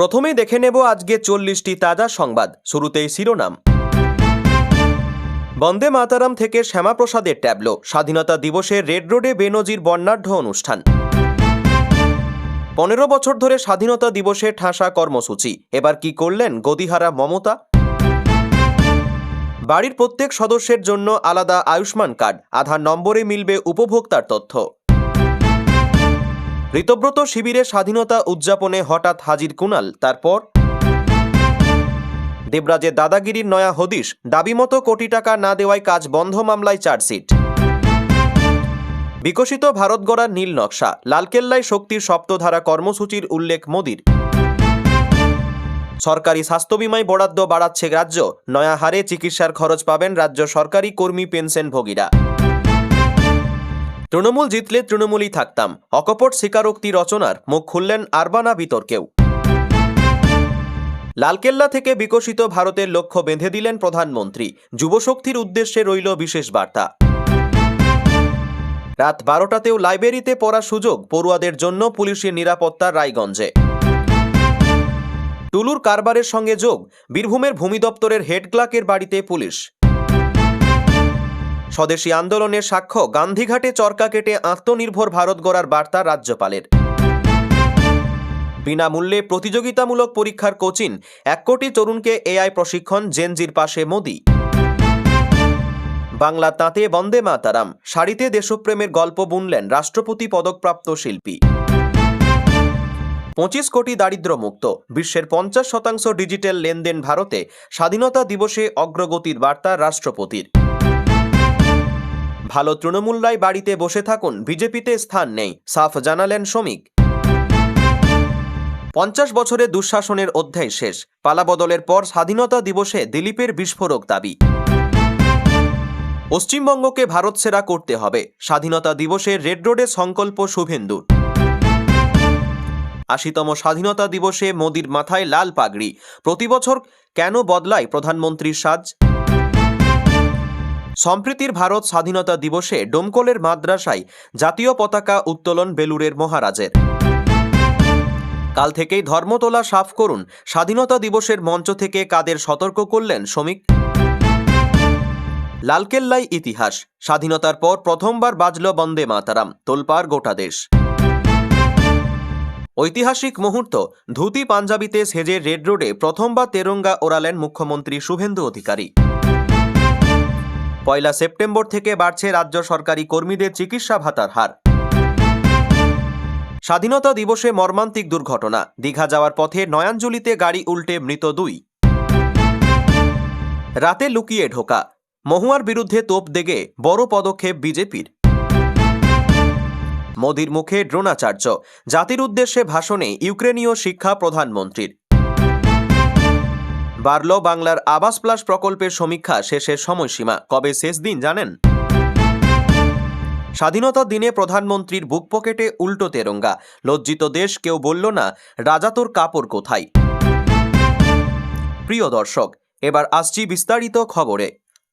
প্রথমেই দেখে নেব আজকে 40টি তাজা সংবাদ। শুরুতেই শিরোনাম। বন্দে মাতারাম থেকে শ্যামাপ্রসাদের ট্যাবলো। স্বাধীনতা দিবসে রেড রোডে বেনজির বর্ণাঢ্য অনুষ্ঠান। 15 বছর ধরে স্বাধীনতা দিবসে ঠাসা কর্মসূচি। এবার কি করলেন গদিহারা মমতা? বাড়ির প্রত্যেক সদস্যের জন্য আলাদা আয়ুষ্মান কার্ড, আধার নম্বরে মিলবে উপভোক্তার তথ্য। ঋতব্রত শিবিরে স্বাধীনতা উদযাপনে হঠাৎ হাজির কুণাল। তারপর দেবরাজের দাদাগিরির নয়া হদিশ, দাবিমতো কোটি টাকা না দেওয়ায় কাজ বন্ধ মামলায় চার্জশিট। বিকশিত ভারত গড়ার নীল নকশা, লালকেল্লায় শক্তির সপ্তধারা কর্মসূচির উল্লেখ মোদির। সরকারি স্বাস্থ্য বিমায় বরাদ্দ বাড়াচ্ছে রাজ্য, নয়া হারে চিকিৎসার খরচ পাবেন রাজ্য সরকারি কর্মী পেনশনভোগীরা। তৃণমূল জিতলে তৃণমূলই থাকতাম, অকপট স্বীকারোক্তি রচনার মুখ খুললেন আরবানা বিতর্কেও। লালকেল্লা থেকে বিকশিত ভারতের লক্ষ্য বেঁধে দিলেন প্রধানমন্ত্রী, যুবশক্তির উদ্দেশ্যে রইল বিশেষ বার্তা। রাত 12টাতেও লাইব্রেরিতে পড়ার সুযোগ পড়ুয়াদের জন্য পুলিশের নিরাপত্তা রায়গঞ্জে। টুলুর কারবারের সঙ্গে যোগ, বীরভূমের ভূমি দপ্তরের হেড ক্লার্কের বাড়িতে পুলিশ। স্বদেশী আন্দোলনের সাক্ষ্য, গান্ধীঘাটে চরকা কেটে আত্মনির্ভর ভারত গড়ার বার্তা রাজ্যপালের। বিনামূল্যে প্রতিযোগিতামূলক পরীক্ষার কোচিং, 1 কোটি তরুণকে এআই প্রশিক্ষণ, জেনজির পাশে মোদি। বাংলা তাঁতে বন্দে মাতারাম, শাড়িতে দেশপ্রেমের গল্প বুনলেন রাষ্ট্রপতি পদকপ্রাপ্ত শিল্পী। 25 কোটি দারিদ্র্যমুক্ত, বিশ্বের 50% ডিজিটাল লেনদেন ভারতে, স্বাধীনতা দিবসে অগ্রগতির বার্তা রাষ্ট্রপতির। ভালো তৃণমূলরাই বাড়িতে বসে থাকুন, বিজেপিতে স্থান নেই, সাফ জানালেন শ্রমিক। 50 বছরের দুঃশাসনের অধ্যায় শেষ, পালাবদলের পর স্বাধীনতা দিবসে দিলীপের বিস্ফোরক দাবি। পশ্চিমবঙ্গকে ভারত সেরা করতে হবে, স্বাধীনতা দিবসে রেড রোডে সংকল্প শুভেন্দুর। 80তম স্বাধীনতা দিবসে মোদির মাথায় লাল পাগড়ি, প্রতি বছর কেন বদলায় প্রধানমন্ত্রীর সাজ? সম্প্রীতির ভারত স্বাধীনতা দিবসে ডোমকলের মাদ্রাসায় জাতীয় পতাকা উত্তোলন বেলুরের মহারাজের। কাল থেকেই ধর্মতলা সাফ করুন, স্বাধীনতা দিবসের মঞ্চ থেকে কাদের সতর্ক করলেন শ্রমিক। লালকেল্লায় ইতিহাস, স্বাধীনতার পর প্রথমবার বাজল বন্দে মাতারাম, তোলপাড় গোটা দেশ। ঐতিহাসিক মুহূর্ত, ধুতি পাঞ্জাবিতে সেজে রেড রোডে প্রথমবার তেরঙ্গা ওড়ালেন মুখ্যমন্ত্রী শুভেন্দু অধিকারী। 1 সেপ্টেম্বর থেকে বাড়ছে রাজ্য সরকারি কর্মীদের চিকিৎসা ভাতার হার। স্বাধীনতা দিবসে মর্মান্তিক দুর্ঘটনা, দীঘা যাওয়ার পথে নয়াঞ্জলিতে গাড়ি উল্টে মৃত 2। রাতে লুকিয়ে ঢোকা, মহুয়ার বিরুদ্ধে তোপ দেগে বড় পদক্ষেপ বিজেপির। মোদির মুখে দ্রোণাচার্য, জাতির উদ্দেশ্যে ভাষণে ইউক্রেনীয় শিক্ষা প্রধানমন্ত্রীর। বাড়ল বাংলার আবাস প্লাস প্রকল্পের সমীক্ষা, শেষের সময়সীমা, কবে শেষ দিন জানেন? স্বাধীনতার দিনে প্রধানমন্ত্রীর বুক পকেটে উল্টো তেরঙ্গা, লজ্জিত দেশ, কেউ বলল না রাজা তোর কাপড় কোথায়। প্রিয় দর্শক, এবার আসছি বিস্তারিত খবরে।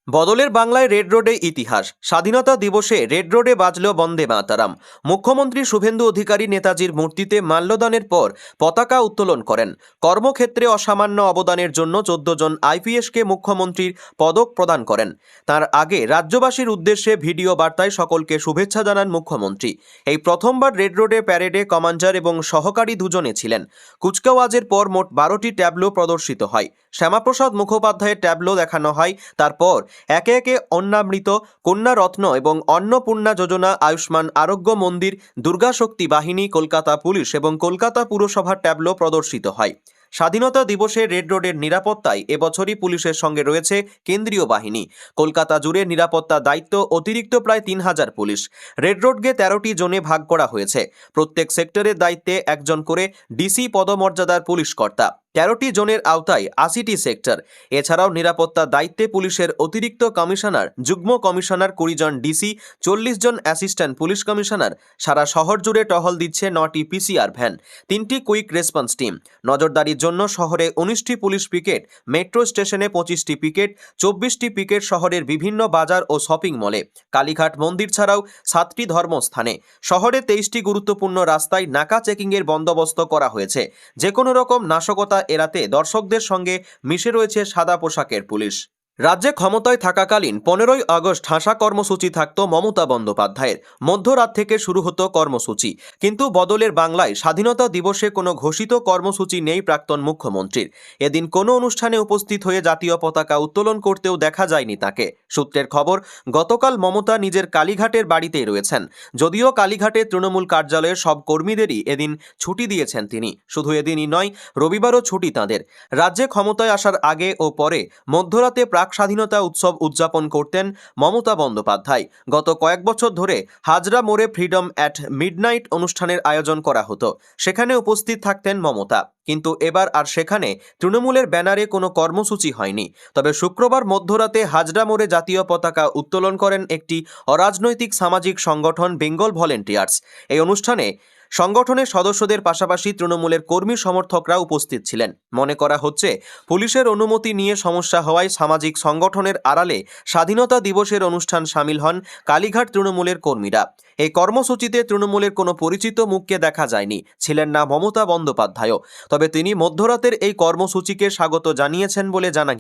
বদলের বাংলায় রেড রোডে ইতিহাস, স্বাধীনতা দিবসে রেড রোডে বাজল বন্দে মাতারাম। মুখ্যমন্ত্রী শুভেন্দু অধিকারী নেতাজির মূর্তিতে মাল্যদানের পর পতাকা উত্তোলন করেন। কর্মক্ষেত্রে অসামান্য অবদানের জন্য 14 জন আইপিএসকে মুখ্যমন্ত্রীর পদক প্রদান করেন। তার আগে রাজ্যবাসীর উদ্দেশ্যে ভিডিও বার্তায় সকলকে শুভেচ্ছা জানান মুখ্যমন্ত্রী। এই প্রথমবার রেড রোডে প্যারেডে কমান্ডার এবং সহকারী দুজনে ছিলেন। কুচকাওয়াজের পর মোট 12টি ট্যাবলো প্রদর্শিত হয়। শ্যামাপ্রসাদ মুখোপাধ্যায়ের ট্যাবলো দেখানো হয়। তারপর একে একে অন্নামৃত, কন্যারত্ন এবং অন্নপূর্ণা যোজনা, আয়ুষ্মান আরোগ্য মন্দির, দুর্গা শক্তি বাহিনী, কলকাতা পুলিশ এবং কলকাতা পুরসভার ট্যাবলো প্রদর্শিত হয়। স্বাধীনতা দিবসে রেড রোডের নিরাপত্তায় এবছরই পুলিশের সঙ্গে রয়েছে কেন্দ্রীয় বাহিনী। কলকাতা জুড়ে নিরাপত্তা দায়িত্ব অতিরিক্ত প্রায় 3000 পুলিশ। রেড রোডকে 13টি জোনে ভাগ করা হয়েছে। প্রত্যেক সেক্টরের দায়িত্বে একজন করে ডিসি পদমর্যাদার পুলিশ কর্তা। 13টি জোনের আওতায় 80টি সেক্টর। এছাড়াও নিরাপত্তার দায়িত্বে পুলিশের অতিরিক্ত কমিশনার, যুগ্ম কমিশনার, 20 জন ডিসি, 40 জন অ্যাসিস্ট্যান্ট পুলিশ কমিশনার। সারা শহর জুড়ে টহল দিচ্ছে 9টি পিসিআর ভ্যান, 3টি কুইক রেসপন্স টিম। নজরদারির জন্য শহরে 19টি পুলিশ পিকেট, মেট্রো স্টেশনে 25টি পিকেট, 24টি পিকেট শহরের বিভিন্ন বাজার ও শপিং মলে, কালীঘাট মন্দির ছাড়াও 7টি ধর্মস্থানে। শহরে 23টি গুরুত্বপূর্ণ রাস্তায় নাকা চেকিংয়ের বন্দোবস্ত করা হয়েছে। যে কোনো রকম নাশকতা এড়াতে দর্শকদের সঙ্গে মিশে রয়েছে সাদা পোশাকের পুলিশ। রাজ্যে ক্ষমতায় থাকাকালীন 15ই আগস্ট হাসা কর্মসূচি থাকত মমতা বন্দ্যোপাধ্যায়ের। মধ্যরাত থেকে শুরু হতো কর্মসূচি, কিন্তু বদলের বাংলায় স্বাধীনতা দিবসে কোনো ঘোষিত কর্মসূচি নেই প্রাক্তন মুখ্যমন্ত্রীর। এদিন কোনো অনুষ্ঠানে উপস্থিত হয়ে জাতীয় পতাকা উত্তোলন করতেও দেখা যায়নি তাকে। সূত্রের খবর, গতকাল মমতা নিজের কালীঘাটের বাড়িতেই রয়েছেন। যদিও কালীঘাটে তৃণমূল কার্যালয়ের সব কর্মীদেরই এদিন ছুটি দিয়েছেন তিনি। শুধু এদিনই নয়, রবিবারও ছুটি তাঁদের। রাজ্যে ক্ষমতায় আসার আগে ও পরে মধ্যরাতে স্বাধীনতা উৎসব উদযাপন করতেন মমতা বন্দ্যোপাধ্যায়। গত কয়েক বছর ধরে হাজরা মোড়ে ফ্রিডম অ্যাট মিডনাইট অনুষ্ঠানের আয়োজন করা হতো, সেখানে উপস্থিত থাকতেন মমতা। কিন্তু এবার আর সেখানে তৃণমূলের ব্যানারে কোনো কর্মসূচি হয়নি। তবে শুক্রবার মধ্যরাতে হাজরা মোড়ে জাতীয় পতাকা উত্তোলন করেন একটি অরাজনৈতিক সামাজিক সংগঠন বেঙ্গল ভলেন্টিয়ার্স। এই অনুষ্ঠানে সংগঠনের সদস্যদের পাশাপাশি তৃণমূলের কর্মী সমর্থকরা উপস্থিত ছিলেন। মনে করা হচ্ছে, পুলিশের অনুমতি নিয়ে সমস্যা হওয়ায় সামাজিক সংগঠনের আড়ালে স্বাধীনতা দিবসের অনুষ্ঠান সামিল হন কালীঘাট তৃণমূলের কর্মীরা। এই কর্মসূচিতে তৃণমূলের কোনো পরিচিত মুখকে দেখা যায়নি, ছিলেন না মমতা বন্দ্যোপাধ্যায়ও। তবে তিনি মধ্যরাতের এই কর্মসূচিকে স্বাগত জানিয়েছেন বলে জানা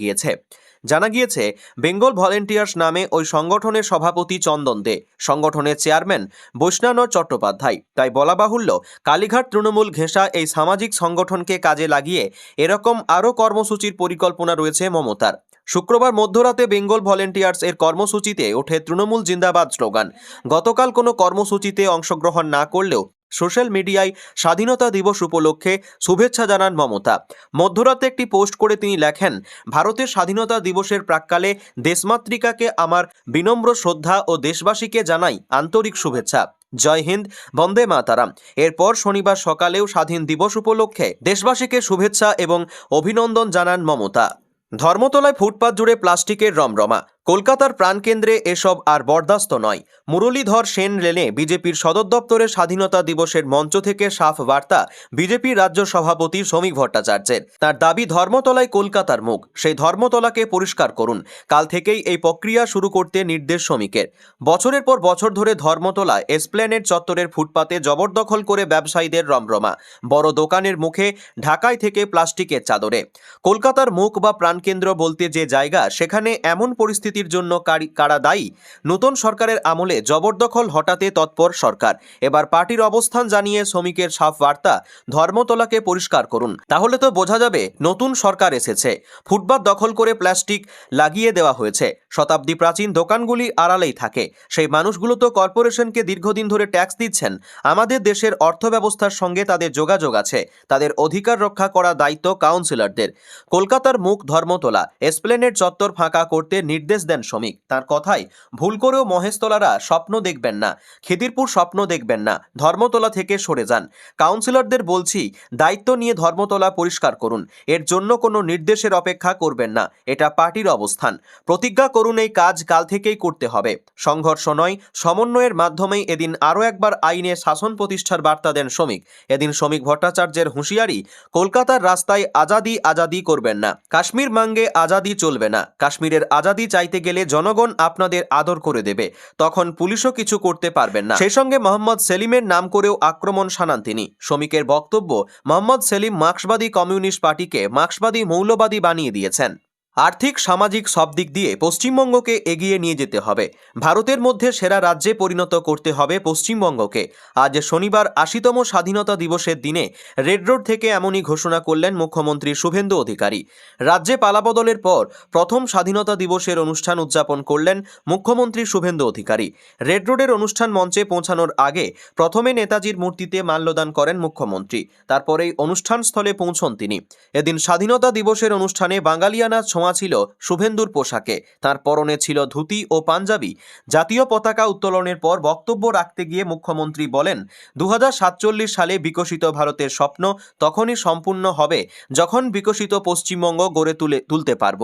গিয়েছে বেঙ্গল ভলেন্টিয়ার্স নামে ওই সংগঠনের সভাপতি চন্দন দে, সংগঠনের চেয়ারম্যান বৈষ্ণব চট্টোপাধ্যায়। তাই বলা বাহুল্য, কালীঘাট তৃণমূল ঘেঁষা এই সামাজিক সংগঠনকে কাজে লাগিয়ে এরকম আরও কর্মসূচির পরিকল্পনা রয়েছে মমতার। শুক্রবার মধ্যরাতে বেঙ্গল ভলেন্টিয়ার্স এর কর্মসূচিতে ওঠে তৃণমূল জিন্দাবাদ স্লোগান। গতকাল কোনো কর্মসূচিতে অংশগ্রহণ না করলেও সোশ্যাল মিডিয়ায় স্বাধীনতা দিবস উপলক্ষে শুভেচ্ছা জানান মমতা। মধ্যরাতে একটি পোস্ট করে তিনি লেখেন, ভারতের স্বাধীনতা দিবসের প্রাক্কালে দেশমাতৃকাকে আমার বিনম্র শ্রদ্ধা ও দেশবাসীকে জানাই আন্তরিক শুভেচ্ছা। জয় হিন্দ, বন্দে মাতারাম। এরপর শনিবার সকালেও স্বাধীন দিবস উপলক্ষে দেশবাসীকে শুভেচ্ছা এবং অভিনন্দন জানান মমতা। ধর্মতলায় ফুটপাত জুড়ে প্লাস্টিকের রমরমা। কলকাতার প্রাণকেন্দ্রে এসব আর বরদাস্ত নয়। মুরলীধর সেন লেনে বিজেপির সদর দপ্তরে স্বাধীনতা দিবসের মঞ্চ থেকে সাফ বার্তা বিজেপির রাজ্য সভাপতি শ্রমিক ভট্টাচার্যের। তার দাবি, ধর্মতলায় কলকাতার মুখ, সেই ধর্মতলাকে পরিষ্কার করুন। কাল থেকেই এই প্রক্রিয়া শুরু করতে নির্দেশ শ্রমিকের। বছরের পর বছর ধরে ধর্মতলা এসপ্ল্যানেড চত্বরের ফুটপাতে জবরদখল করে ব্যবসায়ীদের রমরমা। বড় দোকানের মুখে ঢাকায় থেকে প্লাস্টিকের চাদরে। কলকাতার মুখ বা প্রাণকেন্দ্র বলতে যে জায়গা, সেখানে এমন পরিস্থিতি জন্য কারা দায়ী? নতুন সরকারের আমলে জবরদখল হটাতে তৎপর সরকার। এবার পার্টির অবস্থান জানিয়ে শ্রমিকের সাফ বার্তা, ধর্মতলাকে পরিষ্কার করুন। তাহলে তো বোঝা যাবে নতুন সরকার এসেছে। ফুটপাত দখল করে প্লাস্টিক লাগিয়ে দেওয়া হয়েছে। শতাব্দী প্রাচীন দোকানগুলি আড়ালেই থাকে। সেই মানুষগুলো তো কর্পোরেশনকে দীর্ঘদিন ধরে ট্যাক্স দিচ্ছেন। আমাদের দেশের অর্থব্যবস্থার সঙ্গে তাদের যোগাযোগ আছে। তাদের অধিকার রক্ষা করা দায়িত্ব কাউন্সিলরদের। কলকাতার মুখ ধর্মতলা, এসপ্ল্যানেড চত্বর ফাঁকা করতে নির্দেশ দেন শ্রমিক। তার কথায়, ভুল করেও মহেশতলারা স্বপ্ন দেখবেন না, খিদিরপুর স্বপ্ন দেখবেন না, ধর্মতলা থেকে সরে যান। কাউন্সিলরদের বলছি, দায়িত্ব নিয়ে ধর্মতলা পরিষ্কার করুন। এর জন্য কোনো নির্দেশের অপেক্ষা করবেন না। এটা পার্টির অবস্থান। প্রতিজ্ঞা করুন, এই কাজ কাল থেকেই করতে হবে। সংঘর্ষ নয়, সমন্বয়ের মাধ্যমেই এদিন আরও একবার আইনে শাসন প্রতিষ্ঠার বার্তা দেন শ্রমিক। এদিন শ্রমিক ভট্টাচার্যের হুঁশিয়ারি, কলকাতার রাস্তায় আজাদি আজাদি করবেন না। কাশ্মীর মাঙ্গে আজাদি চলবে না। কাশ্মীরের আজাদি চাইতে গেলে জনগণ আপনাদের আদর করে দেবে, তখন পুলিশও কিছু করতে পারবেন না। সেই সঙ্গে মোহাম্মদ সেলিমের নাম করেও আক্রমণ শানান তিনি। শ্রমিকের বক্তব্য, মোহাম্মদ সেলিম মার্ক্সবাদী কমিউনিস্ট পার্টিকে মার্ক্সবাদী মৌলবাদী বানিয়ে দিয়েছেন। আর্থিক সামাজিক সব দিক দিয়ে পশ্চিমবঙ্গকে এগিয়ে নিয়ে যেতে হবে। ভারতের মধ্যে সেরা রাজ্যে পরিণত করতে হবে পশ্চিমবঙ্গকে। আজ শনিবার ৮০তম স্বাধীনতা দিবসের দিনে রেড রোড থেকে এমনই ঘোষণা করলেন মুখ্যমন্ত্রী শুভেন্দু অধিকারী। রাজ্যে পালাবদলের পর প্রথম স্বাধীনতা দিবসের অনুষ্ঠান উদযাপন করলেন মুখ্যমন্ত্রী শুভেন্দু অধিকারী। রেড রোডের অনুষ্ঠান মঞ্চে পৌঁছানোর আগে প্রথমে নেতাজির মূর্তিতে মাল্যদান করেন মুখ্যমন্ত্রী। তারপরেই অনুষ্ঠানস্থলে পৌঁছন তিনি। এদিন স্বাধীনতা দিবসের অনুষ্ঠানে বাঙালিয়ানা ছোঁয়া ছোঁয়া ছিল শুভেন্দুর পোশাকে। তার পরনে ছিল ধুতি ও পাঞ্জাবি। জাতীয় পতাকা উত্তোলনের পর বক্তব্য রাখতে গিয়ে মুখ্যমন্ত্রী বলেন, 2047 সালে বিকশিত ভারতের স্বপ্ন তখনই সম্পূর্ণ হবে যখন বিকশিত পশ্চিমবঙ্গ গড়ে তুলতে পারব।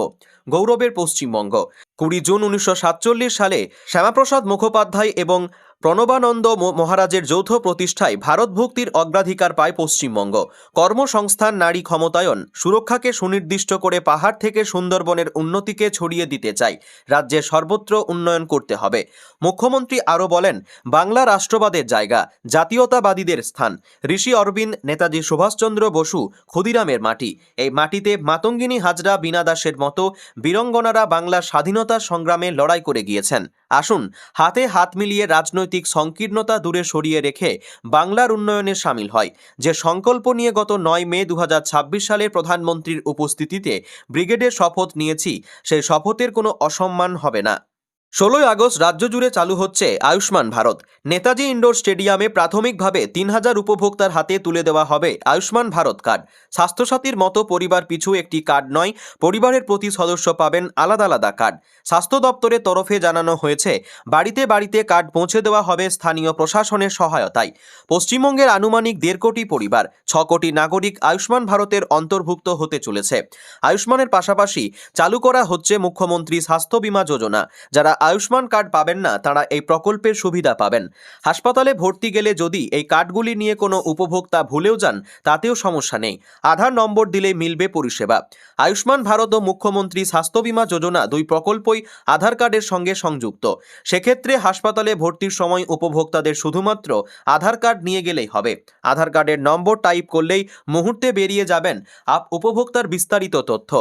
গৌরবের পশ্চিমবঙ্গ। 20 জুন 1947 সালে শ্যামাপ্রসাদ মুখোপাধ্যায় এবং প্রণবানন্দ মহারাজের যৌথ প্রতিষ্ঠায় ভারতভুক্তির অগ্রাধিকার পায় পশ্চিমবঙ্গ। কর্মসংস্থান, নারী ক্ষমতায়ন, সুরক্ষাকে সুনির্দিষ্ট করে পাহাড় থেকে সুন্দরবনের উন্নতিকে ছড়িয়ে দিতে চাই। রাজ্যের সর্বত্র উন্নয়ন করতে হবে। মুখ্যমন্ত্রী আরও বলেন, বাংলা রাষ্ট্রবাদের জায়গা, জাতীয়তাবাদীদের স্থান। ঋষি অরবিন্দ, নেতাজি সুভাষচন্দ্র বসু, ক্ষুদিরামের মাটি। এই মাটিতে মাতঙ্গিনী হাজরা, বীণা দাসের মতো বীরঙ্গনারা বাংলার স্বাধীনতা সংগ্রামে লড়াই করে গিয়েছেন। আসুন হাতে হাত মিলিয়ে রাজনৈতিক সংকীর্ণতা দূরে সরিয়ে রেখে বাংলার উন্নয়নে সামিল হয়। যে সংকল্প নিয়ে গত 9 মে 2026 সালে প্রধানমন্ত্রীর উপস্থিতিতে ব্রিগেডের শপথ নিয়েছি, সেই শপথের কোনো অসম্মান হবে না। 16 আগস্ট রাজ্য জুড়ে চালু হচ্ছে আয়ুষ্মান ভারত। নেতাজি ইন্ডোর স্টেডিয়ামে প্রাথমিকভাবে 3000 উপভোক্তার হাতে তুলে দেওয়া হবে আয়ুষ্মান ভারত কার্ড। স্বাস্থ্যসাথীর মতো পরিবার পিছু একটি কার্ড নয়, পরিবারের প্রতি সদস্য পাবেন আলাদা আলাদা কার্ড। স্বাস্থ্য দপ্তরের তরফে জানানো হয়েছে, বাড়িতে বাড়িতে কার্ড পৌঁছে দেওয়া হবে স্থানীয় প্রশাসনের সহায়তায়। পশ্চিমবঙ্গের আনুমানিক 1.5 কোটি পরিবার, 6 কোটি নাগরিক আয়ুষ্মান ভারতের অন্তর্ভুক্ত হতে চলেছে। আয়ুষ্মানের পাশাপাশি চালু করা হচ্ছে মুখ্যমন্ত্রী স্বাস্থ্য বীমা যোজনা। যারা আয়ুষ্মান কার্ড পাবেন না তারা এই প্রকল্পের সুবিধা পাবেন। হাসপাতালে ভর্তি গেলে যদি এই কার্ডগুলি নিয়ে কোনো উপভোক্তা ভুলেও যান তাতেও সমস্যা নেই, আধার নম্বর দিলেই মিলবে পরিষেবা। আয়ুষ্মান ভারত ও মুখ্যমন্ত্রী স্বাস্থ্য বীমা যোজনা দুই প্রকল্পই আধার কার্ডের সঙ্গে সংযুক্ত। সেক্ষেত্রে হাসপাতালে ভর্তির সময় উপভোক্তাদের শুধুমাত্র আধার কার্ড নিয়ে গেলেই হবে। আধার কার্ডের নম্বর টাইপ করলেই মুহূর্তে বেরিয়ে যাবেন উপভোক্তার বিস্তারিত তথ্য।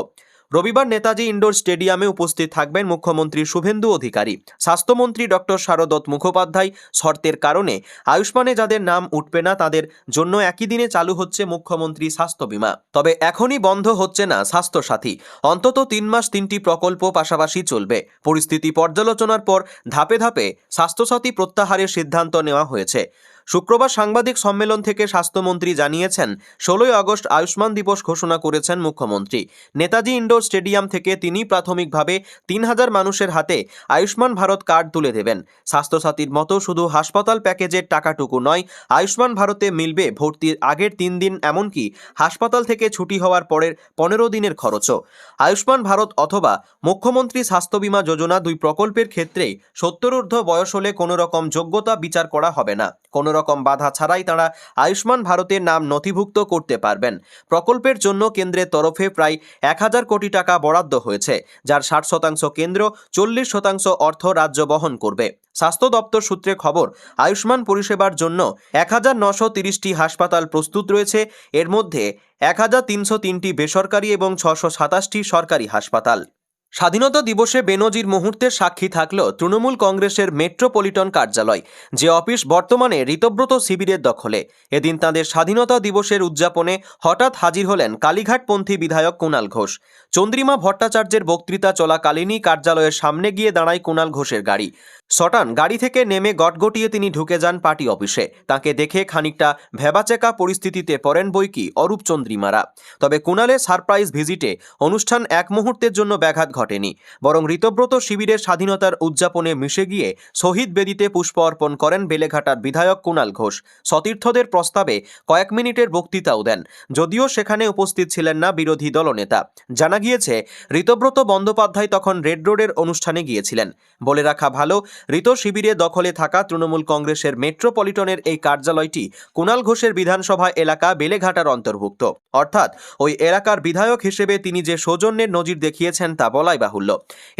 রবিবার নেতাজি ইন্ডোর স্টেডিয়ামে উপস্থিত থাকবেন মুখ্যমন্ত্রী শুভেন্দু অধিকারী, স্বাস্থ্যমন্ত্রী ডক্টর শারদত্ত মুখোপাধ্যায়। শর্তের কারণে আয়ুষ্মানে যাদের নাম উঠবে না তাদের জন্য একই দিনে চালু হচ্ছে মুখ্যমন্ত্রী স্বাস্থ্য বীমা। তবে এখনই বন্ধ হচ্ছে না স্বাস্থ্যসাথী। অন্তত 3 মাস 3টি প্রকল্প পাশাপাশি চলবে। পরিস্থিতি পর্যালোচনার পর ধাপে ধাপে স্বাস্থ্যসাথী প্রত্যাহারের সিদ্ধান্ত নেওয়া হয়েছে। শুক্রবার সাংবাদিক সম্মেলন থেকে স্বাস্থ্যমন্ত্রী জানিয়েছেন, 16 আগস্ট আয়ুষ্মান দিবস ঘোষণা করেছেন মুখ্যমন্ত্রী। নেতাজি ইন্ডোর স্টেডিয়াম থেকে তিনি প্রাথমিকভাবে 3000 মানুষের হাতে আয়ুষ্মান ভারত কার্ড তুলে দেবেন। স্বাস্থ্যসাথীর মতো শুধু হাসপাতাল প্যাকেজের টাকাটুকু নয়, আয়ুষ্মান ভারতে মিলবে ভর্তির আগের 3 দিন, এমনকি হাসপাতাল থেকে ছুটি হওয়ার পরের 15 দিনের খরচও। আয়ুষ্মান ভারত অথবা মুখ্যমন্ত্রী স্বাস্থ্য বীমা যোজনা দুই প্রকল্পের ক্ষেত্রেই 70 ঊর্ধ্ব বয়স হলে কোনো রকম যোগ্যতা বিচার করা হবে না। কোনো রকম বাধা ছাড়াই তারা আয়ুষ্মান ভারতের নাম নথিভুক্ত করতে পারবেন। প্রকল্পের জন্য কেন্দ্রের তরফে প্রায় 1000 কোটি টাকা বরাদ্দ হয়েছে, যার 60% কেন্দ্র, 40% অর্থ রাজ্য বহন করবে। স্বাস্থ্য দপ্তর সূত্রে খবর, আয়ুষ্মান পরিষেবার জন্য 1930টি হাসপাতাল প্রস্তুত রয়েছে। এর মধ্যে 1303টি বেসরকারি এবং 627টি সরকারি হাসপাতাল। স্বাধীনতা দিবসে বেনজির মুহূর্তের সাক্ষী থাকল তৃণমূল কংগ্রেসের মেট্রোপলিটন কার্যালয়, যে অফিস বর্তমানে ঋতব্রত শিবিরের দখলে। এদিন তাঁদের স্বাধীনতা দিবসের উদযাপনে হঠাৎ হাজির হলেন কালীঘাটপন্থী বিধায়ক কুণাল ঘোষ। চন্দ্রিমা ভট্টাচার্যের বক্তৃতা চলাকালীনই কার্যালয়ের সামনে গিয়ে দাঁড়ায় কুণাল ঘোষের গাড়ি। সটান গাড়ি থেকে নেমে গটগটিয়ে তিনি ঢুকে যান পার্টি অফিসে। তাকে দেখে খানিকটা ভেবাচেকা পরিস্থিতিতে পড়েন বৈকি অরূপ চন্দ্রিমারা। তবে কুণালের সারপ্রাইজ ভিজিটে অনুষ্ঠান এক মুহূর্তের জন্য ব্যাঘাত ঘটেনি, বরং ঋতব্রত শিবিরের স্বাধীনতার উদযাপনে মিশে গিয়ে শহীদ বেদিতে পুষ্প অর্পণ করেন বেলেঘাটার বিধায়ক কুণাল ঘোষ। সতীর্থদের প্রস্তাবে কয়েক মিনিটের বক্তৃতাও দেন, যদিও সেখানে উপস্থিত ছিলেন না বিরোধী দলনেতা। জানা গিয়েছে, ঋতব্রত বন্দ্যোপাধ্যায় তখন রেড রোডের অনুষ্ঠানে গিয়েছিলেন। বলে রাখা ভালো, ঋত শিবিরে দখলে থাকা তৃণমূল কংগ্রেসের মেট্রোপলিটনের এই কার্যালয়টি কুণাল ঘোষের বিধানসভা এলাকা বেলেঘাটার অন্তর্ভুক্ত। অর্থাৎ ওই এলাকার বিধায়ক হিসেবে তিনি যে সৌজন্যের নজির দেখিয়েছেন তা বলাই বাহুল্য।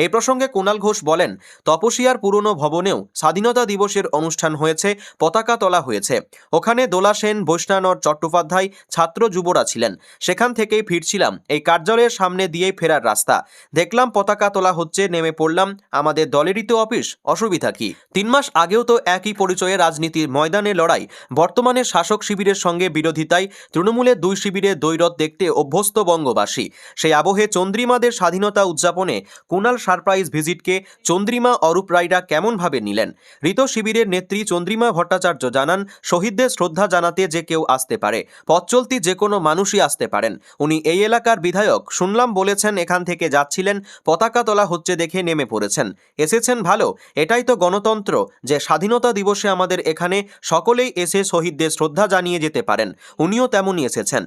এই প্রসঙ্গে কুণাল ঘোষ বলেন, তপসিয়ার পুরনো ভবনেও স্বাধীনতা দিবসের অনুষ্ঠান হয়েছে, পতাকা তোলা হয়েছে। ওখানে দোলা সেন, বৈষ্ণব চট্টোপাধ্যায়, ছাত্র যুবরা ছিলেন। সেখান থেকেই ফিরছিলাম, এই কার্যালয়ের সামনে দিয়েই ফেরার রাস্তা। দেখলাম পতাকা তোলা হচ্ছে, নেমে পড়লাম। আমাদের দলেরই তো অফিস, অসুবিধা কি? 3 মাস আগেও তো একই পরিচয়ে রাজনীতির ময়দানে লড়াই। বর্তমানে শাসক শিবিরের সঙ্গে বিরোধিতায় তৃণমূলের দুই শিবিরের দ্বৈরথ দেখতে অভ্যস্ত বঙ্গবাসী। সেই আবহে চন্দ্রিমাদের স্বাধীনতা উদযাপন ভবনে কুণাল সারপ্রাইজ ভিজিটকে চন্দ্রিমা অরূপ রায়রা কেমনভাবে নিলেন? ঋত শিবিরের নেত্রী চন্দ্রিমা ভট্টাচার্য জানান, শহীদদের শ্রদ্ধা জানাতে যে কেউ আসতে পারে, পথ চলতি যে কোনো মানুষই আসতে পারেন। উনি এই এলাকার বিধায়ক, শুনলাম বলেছেন এখান থেকে যাচ্ছিলেন, পতাকা তোলা হচ্ছে দেখে নেমে পড়েছেন। এসেছেন ভালো, এটাই তো গণতন্ত্র যে স্বাধীনতা দিবসে আমাদের এখানে সকলেই এসে শহীদদের শ্রদ্ধা জানিয়ে যেতে পারেন। উনিও তেমনই এসেছেন।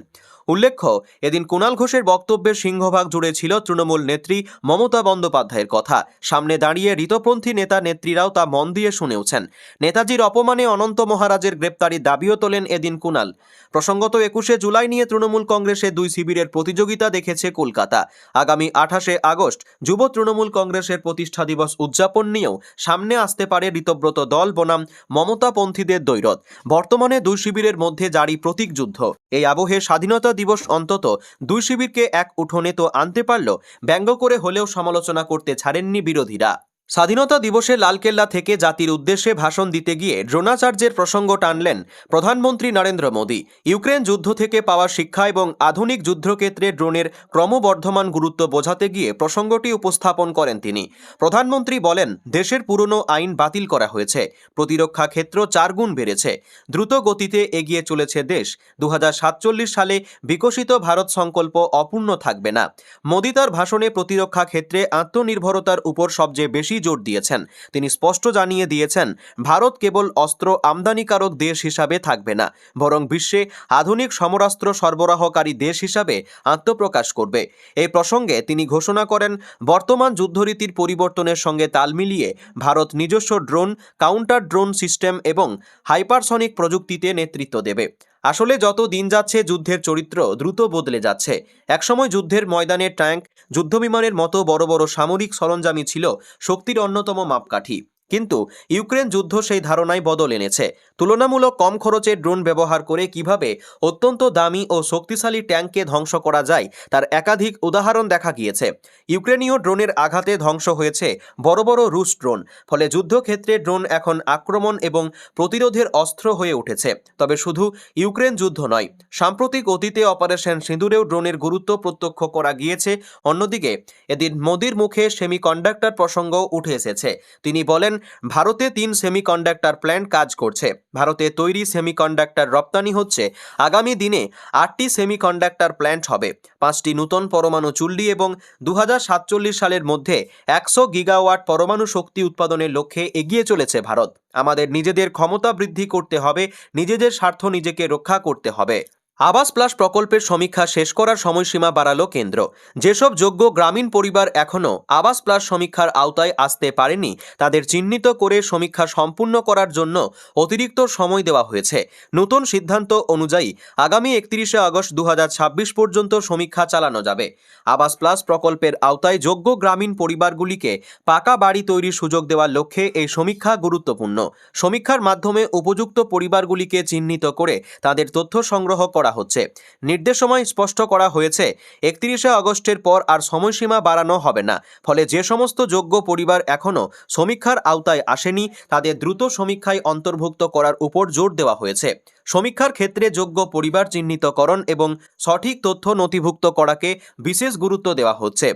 উল্লেখ্য, এদিন কুণাল ঘোষের বক্তব্যের সিংহভাগ জুড়ে ছিল তৃণমূল নেত্রী মমতা বন্দ্যোপাধ্যায়ের কথা। সামনে দাঁড়িয়ে ঋতপন্থী নেতা নেত্রীরাও তা মন দিয়ে শুনেওছেন। নেতাজির অপমানে অনন্ত মহারাজের গ্রেপ্তারির দাবিও তোলেন এদিন কুণাল। প্রসঙ্গত 21শে জুলাই নিয়ে তৃণমূল কংগ্রেসের দুই শিবিরের প্রতিযোগিতা দেখেছে কলকাতা। আগামী 28শে আগস্ট যুব তৃণমূল কংগ্রেসের প্রতিষ্ঠা দিবস উদযাপন নিয়েও সামনে আসতে পারে ঋতব্রত দল বনাম মমতাপন্থীদের দ্বৈরথ। বর্তমানে দুই শিবিরের মধ্যে জারি প্রতীক যুদ্ধ। এই আবহে স্বাধীনতা দিবস অন্তত দুই শিবিরকে এক উঠোনে তো আনতে পারল, ব্যঙ্গ করে হলেও সমালোচনা করতে ছাড়েননি বিরোধীরা। স্বাধীনতা দিবসে লালকেল্লা থেকে জাতির উদ্দেশ্যে ভাষণ দিতে গিয়ে দ্রোণাচার্যের প্রসঙ্গ টানলেন প্রধানমন্ত্রী নরেন্দ্র মোদী। ইউক্রেন যুদ্ধ থেকে পাওয়া শিক্ষা এবং আধুনিক যুদ্ধক্ষেত্রে ড্রোনের ক্রমবর্ধমান গুরুত্ব বোঝাতে গিয়ে প্রসঙ্গটি উপস্থাপন করেন তিনি। প্রধানমন্ত্রী বলেন, দেশের পুরনো আইন বাতিল করা হয়েছে, প্রতিরক্ষা ক্ষেত্র 4 গুণ বেড়েছে, দ্রুত গতিতে এগিয়ে চলেছে দেশ। 2047 সালে বিকশিত ভারত সংকল্প অপূর্ণ থাকবে না। মোদী তার ভাষণে প্রতিরক্ষা ক্ষেত্রে আত্মনির্ভরতার উপর সবচেয়ে বেশি জোর দিয়েছেন। তিনি স্পষ্ট জানিয়ে দিয়েছেন, ভারত কেবল অস্ত্র আমদানিকারক দেশ হিসাবে থাকবে না, বরং বিশ্বে আধুনিক সমরাস্ত্র সরবরাহকারী দেশ হিসাবে আত্মপ্রকাশ করবে। এই প্রসঙ্গে তিনি ঘোষণা করেন, বর্তমান যুদ্ধরীতির পরিবর্তনের সঙ্গে তাল মিলিয়ে ভারত নিজস্ব ড্রোন, কাউন্টার ড্রোন সিস্টেম এবং হাইপারসনিক প্রযুক্তিতে নেতৃত্ব দেবে। আসলে যত দিন যাচ্ছে যুদ্ধের চরিত্র দ্রুত বদলে যাচ্ছে। একসময় যুদ্ধের ময়দানে ট্যাঙ্ক, যুদ্ধবিমানের মতো বড় বড় সামরিক সরঞ্জামই ছিল শক্তির অন্যতম মাপকাঠি। কিন্তু ইউক্রেন যুদ্ধ সেই ধারণায় বদল এনেছে। তুলনামূলক কম খরচে ড্রোন ব্যবহার করে কিভাবে অত্যন্ত দামি ও শক্তিশালী ট্যাঙ্ককে ধ্বংস করা যায় তার একাধিক উদাহরণ দেখা গিয়েছে। ইউক্রেনীয় ড্রোনের আঘাতে ধ্বংস হয়েছে বড় বড় রুশ ড্রোন। ফলে যুদ্ধক্ষেত্রে ড্রোন এখন আক্রমণ এবং প্রতিরোধের অস্ত্র হয়ে উঠেছে। তবে শুধু ইউক্রেন যুদ্ধ নয়, সাম্প্রতিক অতীতে অপারেশন সিঁদুরেও ড্রোনের গুরুত্ব প্রত্যক্ষ করা গিয়েছে। অন্যদিকে এদিন মোদির মুখে সেমিকন্ডাক্টর প্রসঙ্গও উঠে এসেছে। তিনি বলেন, ভারতে 3 সেমিকন্ডাক্টর প্ল্যান্ট কাজ করছে। ভারতে তৈরি সেমিকন্ডাক্টর রপ্তানি হচ্ছে। আগামী দিনে 8টি সেমিকন্ডাক্টর প্ল্যান্ট হবে, 5টি নতুন পরমাণু চুল্লি এবং 2047 সালের মধ্যে 100 গিগাওয়াট পরমাণু শক্তি উৎপাদনের লক্ষ্যে এগিয়ে চলেছে ভারত। আমাদের নিজেদের ক্ষমতা বৃদ্ধি করতে হবে, নিজেদের স্বার্থ নিজেকে রক্ষা করতে হবে। আবাস প্লাস প্রকল্পের সমীক্ষা শেষ করার সময়সীমা বাড়ালো কেন্দ্র। যেসব যোগ্য গ্রামীণ পরিবার এখনও আবাস প্লাস সমীক্ষার আওতায় আসতে পারেনি, তাদের চিহ্নিত করে সমীক্ষা সম্পূর্ণ করার জন্য অতিরিক্ত সময় দেওয়া হয়েছে। নতুন সিদ্ধান্ত অনুযায়ী আগামী 31শে আগস্ট 2026 পর্যন্ত সমীক্ষা চালানো যাবে। আবাস প্লাস প্রকল্পের আওতায় যোগ্য গ্রামীণ পরিবারগুলিকে পাকা বাড়ি তৈরির সুযোগ দেওয়ার লক্ষ্যে এই সমীক্ষা গুরুত্বপূর্ণ। সমীক্ষার মাধ্যমে উপযুক্ত পরিবারগুলিকে চিহ্নিত করে তাদের তথ্য সংগ্রহ করা হচ্ছে। নির্দেশনায় স্পষ্ট করা হয়েছে, 31শে আগস্টের পর আর সময়সীমা বাড়ানো হবে না। ফলে যে সমস্ত যোগ্য পরিবার এখনও সমীক্ষার আওতায় আসেনি, তাদের দ্রুত সমীক্ষায় অন্তর্ভুক্ত করার উপর জোর দেওয়া হয়েছে। সমীক্ষার ক্ষেত্রে যোগ্য পরিবার চিহ্নিতকরণ এবং সঠিক তথ্য নথিভুক্ত করাকে বিশেষ গুরুত্ব দেওয়া হচ্ছে।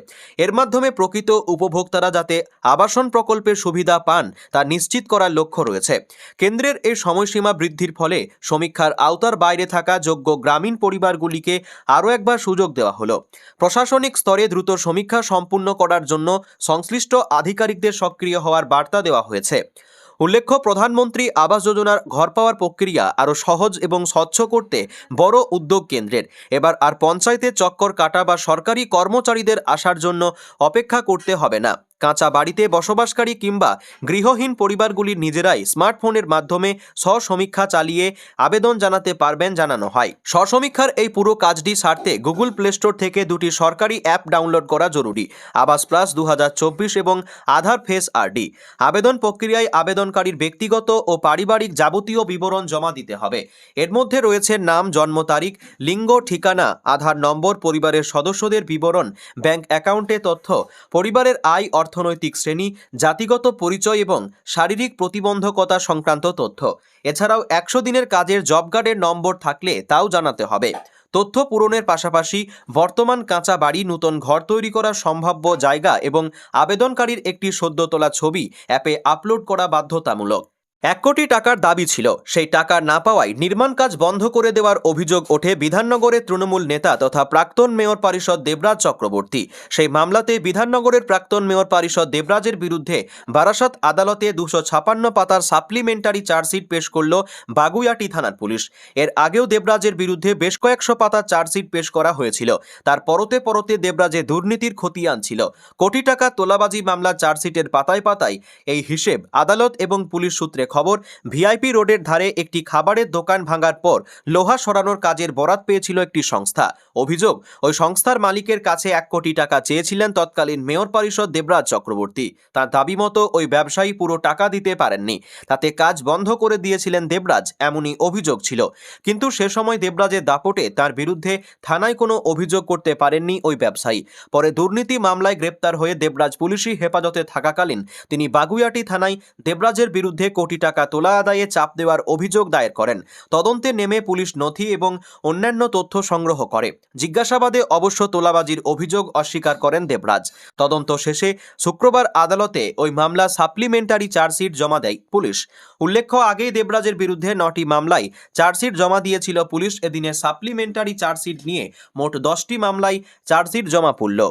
এর মাধ্যমে প্রকৃত উপভোক্তারা যাতে আবাসন প্রকল্পের সুবিধা পান তা নিশ্চিত করার লক্ষ্য রয়েছে। কেন্দ্রের এই সময়সীমা বৃদ্ধির ফলে সমীক্ষার আওতার বাইরে থাকা যোগ্য গ্রামীণ পরিবারগুলিকে আরও একবার সুযোগ দেওয়া হলো। প্রশাসনিক স্তরে দ্রুত সমীক্ষা সম্পূর্ণ করার জন্য সংশ্লিষ্ট আধিকারিকদের সক্রিয় হওয়ার বার্তা দেওয়া হয়েছে। উল্লেখ্য, প্রধানমন্ত্রী আবাস যোজনার ঘর পাওয়ার প্রক্রিয়া আরও সহজ এবং স্বচ্ছ করতে বড় উদ্যোগ কেন্দ্রের। এবার আর পঞ্চায়েতের চক্কর কাটা বা সরকারি কর্মচারীদের আসার জন্য অপেক্ষা করতে হবে না। কাঁচা বাড়িতে বসবাসকারী কিংবা গৃহহীন পরিবারগুলি নিজেরাই স্মার্টফোনের মাধ্যমে স্ব-সমীক্ষা চালিয়ে আবেদন জানাতে পারবেন জানানো হয়। স্ব-সমীক্ষার এই পুরো কাজটি সারতে গুগল প্লে স্টোর থেকে 2টি সরকারি অ্যাপ ডাউনলোড করা জরুরি, আবাস প্লাস 2024 এবং আধার ফেস আরডি। আবেদন প্রক্রিয়ায় আবেদনকারীর ব্যক্তিগত ও পারিবারিক যাবতীয় বিবরণ জমা দিতে হবে। এর মধ্যে রয়েছে নাম, জন্ম তারিখ, লিঙ্গ, ঠিকানা, আধার নম্বর, পরিবারের সদস্যদের বিবরণ, ব্যাংক অ্যাকাউন্টে তথ্য, পরিবারের আয়, অর্থনৈতিক শ্রেণী, জাতিগত পরিচয় এবং শারীরিক প্রতিবন্ধকতা সংক্রান্ত তথ্য। এছাড়াও 100 দিনের কাজের জব কার্ডের নম্বর থাকলে তাও জানাতে হবে। তথ্য পূরণের পাশাপাশি বর্তমান কাঁচা বাড়ি, নতুন ঘর তৈরি করার সম্ভাব্য জায়গা এবং আবেদনকারীর একটি সদ্য তোলা ছবি অ্যাপে আপলোড করা বাধ্যতামূলক। 1 কোটি টাকার দাবি ছিল, সেই টাকা না পাওয়ায় নির্মাণ কাজ বন্ধ করে দেওয়ার অভিযোগ ওঠে বিধাননগরের তৃণমূল নেতা তথা প্রাক্তন মেয়র পরিষদ দেবরাজ চক্রবর্তী। সেই মামলাতে বিধাননগরের প্রাক্তন মেয়র পরিষদ দেবরাজের বিরুদ্ধে বারাসাত আদালতে 256 পাতার সাপ্লিমেন্টারি চার্জশিট পেশ করল বাগুইআটি থানার পুলিশ। এর আগেও দেবরাজের বিরুদ্ধে বেশ কয়েকশো পাতার চার্জশিট পেশ করা হয়েছিল। তার পরতে পরতে দেবরাজে দুর্নীতির খতিয়ান ছিল। কোটি টাকা তোলাবাজি মামলার চার্জশিটের পাতায় পাতায় এই হিসেব। আদালত এবং পুলিশ সূত্রে খবর, ভিআইপি রোডের ধারে একটি খাবারের দোকান ভাঙার পর লোহা সরানোর কাজের বরাত পেয়েছিল একটি সংস্থা। অভিযোগ, ওই সংস্থার মালিকের কাছে 1 কোটি টাকা চেয়েছিলেন তৎকালীন মেয়র পরিষদ দেবরাজ চক্রবর্তী। তার দাবি মতো ওই ব্যবসায়ী পুরো টাকা দিতে পারেননি, তাতে কাজ বন্ধ করে দিয়েছিলেন দেবরাজ, এমনই অভিযোগ ছিল। কিন্তু সে সময় দেবরাজের দাপটে তার বিরুদ্ধে থানায় কোনো অভিযোগ করতে পারেননি ওই ব্যবসায়ী। পরে দুর্নীতি মামলায় গ্রেপ্তার হয়ে দেবরাজ পুলিশি হেফাজতে থাকাকালীন তিনি বাগুইআটি থানায় দেবরাজের বিরুদ্ধে কোটি টাকা তোলা আদায়ে চাপ দেওয়ার অভিযোগ দায়ের করেন। তদন্তে নেমে পুলিশ নথি এবং অন্যান্য তথ্য সংগ্রহ করে। জিজ্ঞাসাবাদে অবশ্য তোলাবাজির অভিযোগ অস্বীকার করেন দেবরাজ। তদন্ত শেষে শুক্রবার আদালতে ওই মামলা সাপ্লিমেন্টারি চার্জশিট জমা দেয় পুলিশ। উল্লেখ্য, আগেই দেবরাজের বিরুদ্ধে 9টি মামলায় চার্জশিট জমা দিয়েছিল পুলিশ। এদিনে সাপ্লিমেন্টারি চার্জশিট নিয়ে মোট 10টি মামলায় চার্জশিট জমা পড়ল।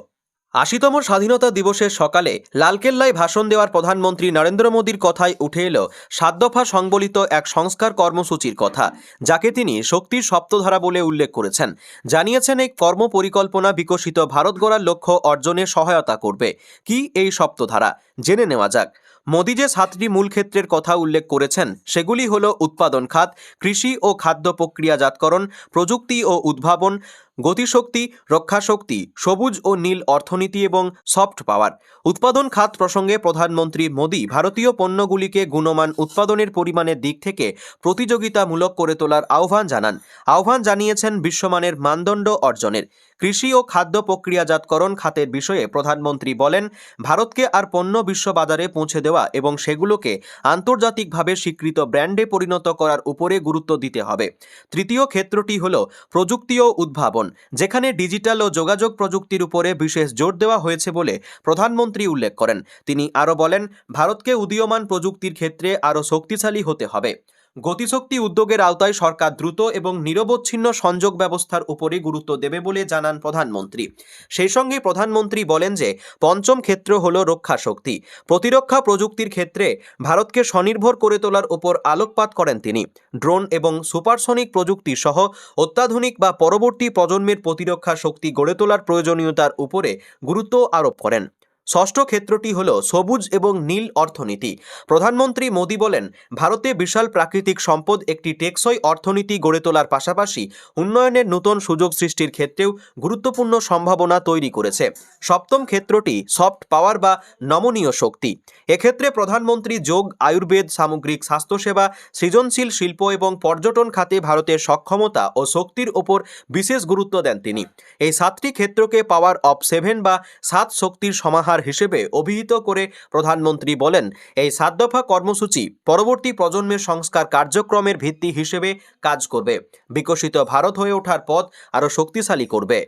80তম স্বাধীনতা দিবসের সকালে লালকেল্লায় ভাষণ দেওয়ার প্রধানমন্ত্রী নরেন্দ্র মোদীর কথায় উঠে এলো 7 দফা সংবলিত এক সংস্কার কর্মসূচির কথা, যাকে তিনি শক্তির সপ্তধারা বলে উল্লেখ করেছেন। জানিয়েছেন, এই কর্ম পরিকল্পনা বিকশিত ভারত গড়ার লক্ষ্য অর্জনে সহায়তা করবে। কি এই সপ্তধারা, জেনে নেওয়া যাক। মোদী যে 7টি মূল ক্ষেত্রের কথা উল্লেখ করেছেন সেগুলি হল উৎপাদন খাত, কৃষি ও খাদ্য প্রক্রিয়াজাতকরণ, প্রযুক্তি ও উদ্ভাবন, গতিশক্তি, রক্ষাশক্তি, সবুজ ও নীল অর্থনীতি এবং সফট পাওয়ার। উৎপাদন খাত প্রসঙ্গে প্রধানমন্ত্রী মোদী ভারতীয় পণ্যগুলিকে গুণমান উৎপাদনের পরিমাণের দিক থেকে প্রতিযোগিতামূলক করে তোলার আহ্বান জানিয়েছেন বিশ্বমানের মানদণ্ড অর্জনের। কৃষি ও খাদ্য প্রক্রিয়াজাতকরণ খাতের বিষয়ে প্রধানমন্ত্রী বলেন, ভারতকে আর পণ্য বিশ্ববাজারে পৌঁছে দেওয়া এবং সেগুলোকে আন্তর্জাতিকভাবে স্বীকৃত ব্র্যান্ডে পরিণত করার উপরে গুরুত্ব দিতে হবে। তৃতীয় ক্ষেত্রটি হল প্রযুক্তি ও উদ্ভাবন, যেখানে ডিজিটাল ও যোগাযোগ প্রযুক্তির উপরে বিশেষ জোর দেওয়া হয়েছে বলে প্রধানমন্ত্রী উল্লেখ করেন। তিনি আরও বলেন, ভারতকে উদীয়মান প্রযুক্তির ক্ষেত্রে আরও শক্তিশালী হতে হবে। গতিশক্তি উদ্যোগের আওতায় সরকার দ্রুত এবং নিরবচ্ছিন্ন সংযোগ ব্যবস্থার উপরে গুরুত্ব দেবে বলে জানান প্রধানমন্ত্রী। সেই সঙ্গে প্রধানমন্ত্রী বলেন যে পঞ্চম ক্ষেত্র হল রক্ষা শক্তি। প্রতিরক্ষা প্রযুক্তির ক্ষেত্রে ভারতকে স্বনির্ভর করে তোলার উপর আলোকপাত করেন তিনি। ড্রোন এবং সুপারসনিক প্রযুক্তি সহ অত্যাধুনিক বা পরবর্তী প্রজন্মের প্রতিরক্ষা শক্তি গড়ে তোলার প্রয়োজনীয়তার উপরে গুরুত্ব আরোপ করেন। ষষ্ঠ ক্ষেত্রটি হল সবুজ এবং নীল অর্থনীতি। প্রধানমন্ত্রী মোদী বলেন, ভারতে বিশাল প্রাকৃতিক সম্পদ একটি টেকসই অর্থনীতি গড়ে তোলার পাশাপাশি উন্নয়নের নতুন সুযোগ সৃষ্টির ক্ষেত্রেও গুরুত্বপূর্ণ সম্ভাবনা তৈরি করেছে। সপ্তম ক্ষেত্রটি সফট পাওয়ার বা নমনীয় শক্তি। এক্ষেত্রে প্রধানমন্ত্রী যোগ, আয়ুর্বেদ, সামগ্রিক স্বাস্থ্যসেবা, সৃজনশীল শিল্প এবং পর্যটন খাতে ভারতের সক্ষমতা ও শক্তির ওপর বিশেষ গুরুত্ব দেন তিনি। এই 7টি ক্ষেত্রকে পাওয়ার অফ 7 বা 7 শক্তির সমাহার হিসেবে অভিহিত করে প্রধানমন্ত্রী বলেন, এই 7 দফা কর্মসূচি পরবর্তী প্রজন্মের সংস্কার কার্যক্রমের ভিত্তি হিসেবে কাজ করবে, বিকশিত ভারত হয়ে ওঠার পথ আরও শক্তিশালী করবে।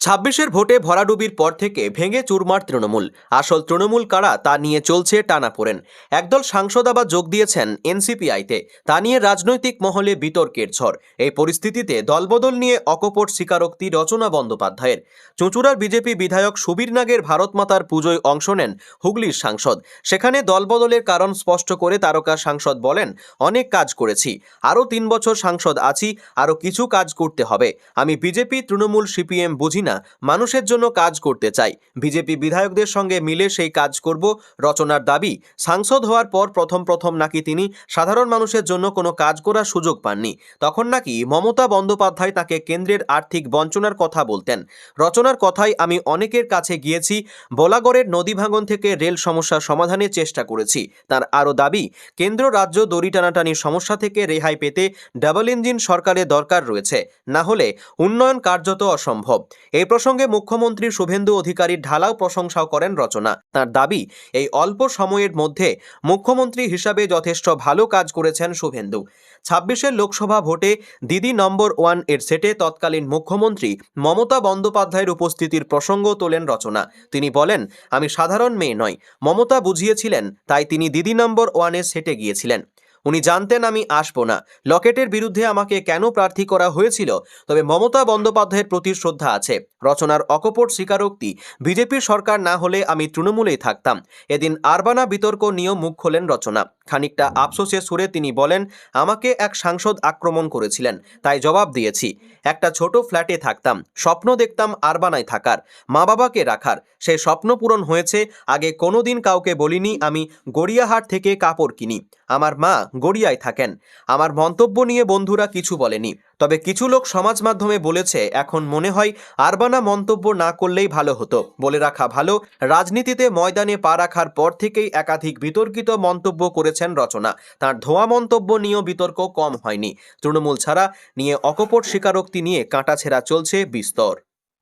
26-এর ভোটে ভরাডুবির পর থেকে ভেঙে চুরমার তৃণমূল। আসল তৃণমূল কারা তা নিয়ে চলছে টানাপোড়েন। একদল সাংসদ আবার যোগ দিয়েছেন এনসিপিআইতে, তা নিয়ে রাজনৈতিক মহলে বিতর্কের ঝড়। এই পরিস্থিতিতে দলবদল নিয়ে অকপট স্বীকারোক্তি রচনা বন্দ্যোপাধ্যায়ের। চুঁচুড়ার বিজেপি বিধায়ক সুবীর নাগের ভারত মাতার পুজোয় অংশ নেন হুগলির সাংসদ। সেখানে দলবদলের কারণ স্পষ্ট করে তারকা সাংসদ বলেন, অনেক কাজ করেছি, আরও 3 বছর সাংসদ আছি, আরও কিছু কাজ করতে হবে। আমি বিজেপি, তৃণমূল, সিপিএম বুঝি না, মানুষের জন্য কাজ করতে চাই। বিজেপি বিধায়কদের সঙ্গে মিলে সেই কাজ করব। রচনার দাবি, সাংসদ হওয়ার পর প্রথম নাকি তিনি সাধারণ মানুষের জন্য কোনো কাজ করার সুযোগ পাননি। তখন নাকি মমতা বন্দ্যোপাধ্যায় তাকে কেন্দ্রের আর্থিক বঞ্চনার কথা বলতেন। রচনার কথায়, আমি অনেকের কাছে গিয়েছি, বলাগড়ের নদী ভাঙন থেকে রেল সমস্যার সমাধানের চেষ্টা করেছি। তার আরও দাবি, কেন্দ্র রাজ্য দড়ি টানাটানির সমস্যা থেকে রেহাই পেতে ডাবল ইঞ্জিন সরকারের দরকার রয়েছে, না হলে উন্নয়ন কার্যত অসম্ভব। এই প্রসঙ্গে মুখ্যমন্ত্রী শুভেন্দু অধিকারীর ঢালাও প্রশংসাও করেন রচনা। তার দাবি, এই অল্প সময়ের মধ্যে মুখ্যমন্ত্রী হিসাবে যথেষ্ট ভালো কাজ করেছেন শুভেন্দু। 26-এর লোকসভা ভোটে দিদি নম্বর 1 এর সেটে তৎকালীন মুখ্যমন্ত্রী মমতা বন্দ্যোপাধ্যায়ের উপস্থিতির প্রসঙ্গ তোলেন রচনা। তিনি বলেন, আমি সাধারণ মেয়ে নই, মমতা বুঝিয়েছিলেন, তাই তিনি দিদি নম্বর 1 এর সেটে গিয়েছিলেন। উনি জানতেন আমি আসবো না। লকেটের বিরুদ্ধে আমাকে কেন প্রার্থী করা হয়েছিল, তবে মমতা বন্দ্যোপাধ্যায়ের প্রতি শ্রদ্ধা আছে। রচনার অকপট স্বীকারোক্তি, বিজেপির সরকার না হলে আমি তৃণমূলেই থাকতাম। এদিন আরবানা বিতর্ক নিয়েও মুখ খোলেন রচনা। খানিকটা আফসোসের সুরে তিনি বলেন, আমাকে এক সাংসদ আক্রমণ করেছিলেন, তাই জবাব দিয়েছি। একটা ছোট ফ্ল্যাটে থাকতাম, স্বপ্ন দেখতাম আরবানায় থাকার, মা বাবাকে রাখার। সেই স্বপ্ন পূরণ হয়েছে। আগে কোনোদিন কাউকে বলিনি আমি গড়িয়াহাট থেকে কাপড় কিনি, আমার মা গড়িয়ায় থাকেন। আমার মন্তব্য নিয়ে বন্ধুরা কিছু বলেনি, তবে কিছু লোক সমাজ মাধ্যমে বলেছে, এখন মনে হয় আরবানা মন্তব্য না করলেই ভালো হতো। বলে রাখা ভালো, রাজনীতিতে ময়দানে পা রাখার পর থেকেই একাধিক বিতর্কিত মন্তব্য করেছেন রচনা। তার ধোয়া মন্তব্য নিয়েও বিতর্ক কম হয়নি। তৃণমূল ছাড়া নিয়ে অকপট স্বীকারোক্তি নিয়ে কাটাছেঁড়া চলছে বিস্তর।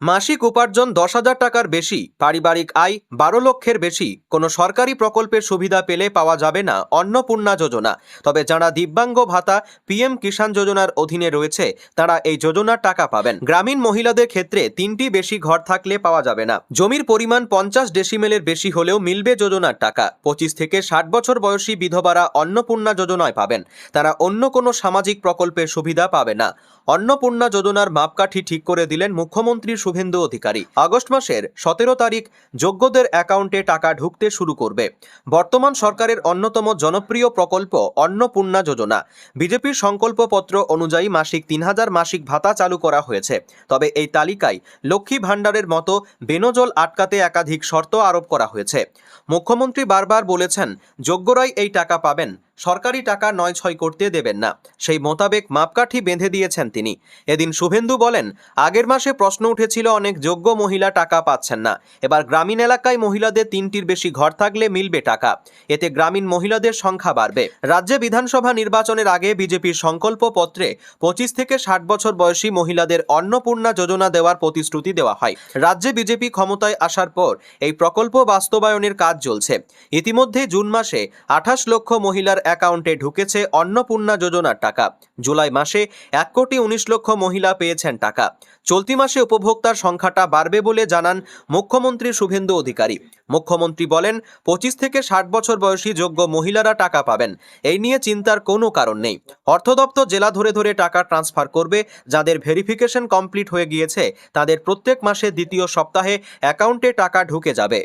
মাসিক উপার্জন 10,000 টাকার বেশি, পারিবারিক আয় 12 লক্ষের বেশি কোনো সরকারি প্রকল্পের সুবিধা পেলে পাওয়া যাবে না অন্নপূর্ণা যোজনা। তবে যারা দিব্যাঙ্গ ভাতা পিএম কিষাণ যোজনার অধীনে রয়েছে তারা এই যোজনার টাকা পাবেন। গ্রামীণ মহিলাদের ক্ষেত্রে 3টি বেশি ঘর থাকলে পাওয়া যাবে না। জমির পরিমাণ 50 ডেসিমেলের বেশি হলেও মিলবে যোজনার টাকা। 25 থেকে 60 বছর বয়সী বিধবারা অন্নপূর্ণা যোজনায় পাবেন, তারা অন্য কোনো সামাজিক প্রকল্পের সুবিধা পাবে না। অন্নপূর্ণা যোজনার মাপকাঠি ঠিক করে দিলেন মুখ্যমন্ত্রী শুভেন্দু অধিকারী। আগস্ট মাসের 17 তারিখ যোগ্যদের অ্যাকাউন্টে টাকা ঢুকতে শুরু করবে। বর্তমান সরকারের অন্যতম জনপ্রিয় প্রকল্প অন্নপূর্ণা যোজনা। বিজেপির সংকল্পপত্র অনুযায়ী মাসিক 3,000 মাসিক ভাতা চালু করা হয়েছে। তবে এই তালিকায় লক্ষ্মী ভাণ্ডারের মতো বেনজল আটকাতে একাধিক শর্ত আরোপ করা হয়েছে। মুখ্যমন্ত্রী বারবার বলেছেন, যোগ্যরাই এই টাকা পাবেন, সরকারি টাকা নয়-ছয় করতে দেবেন না। সেই মোতাবেক মাপকাঠি বেঁধে দিয়েছেন তিনি। এদিন শুভেন্দু বলেন, আগের মাসে প্রশ্ন উঠেছিল অনেক যোগ্য মহিলা টাকা পাচ্ছেন না। এবার গ্রামীণ এলাকায় মহিলাদের 3টির বেশি ঘর থাকলে মিলবে টাকা। এতে গ্রামীণ মহিলাদের সংখ্যা বাড়বে। রাজ্যে বিধানসভা নির্বাচনের আগে বিজেপির সংকল্পপত্রে 25 থেকে 60 বছর বয়সী মহিলাদের অন্নপূর্ণা যোজনা দেওয়ার প্রতিশ্রুতি দেওয়া হয়। রাজ্যে বিজেপি ক্ষমতায় আসার পর এই প্রকল্প বাস্তবায়নের কাজ চলছে। ইতিমধ্যে জুন মাসে 28 লক্ষ মহিলার অ্যাকাউন্টে ঢুকেছে অন্নপূর্ণা যোজনার টাকা। জুলাই মাসে 1,19,00,000 মহিলা পেয়েছেন টাকা। চলতি মাসে উপভোক্তার সংখ্যাটা বাড়বে বলে জানান মুখ্যমন্ত্রী শুভেন্দু অধিকারী। মুখ্যমন্ত্রী বলেন, 25 থেকে 60 বছর বয়সী যোগ্য মহিলারা টাকা পাবেন, এই নিয়ে চিন্তার কোনো কারণ নেই। অর্থ দপ্তর জেলা ধরে ধরে টাকা ট্রান্সফার করবে। যাদের ভেরিফিকেশন কমপ্লিট হয়ে গিয়েছে তাদের প্রত্যেক মাসে দ্বিতীয় সপ্তাহে অ্যাকাউন্টে টাকা ঢুকে যাবে।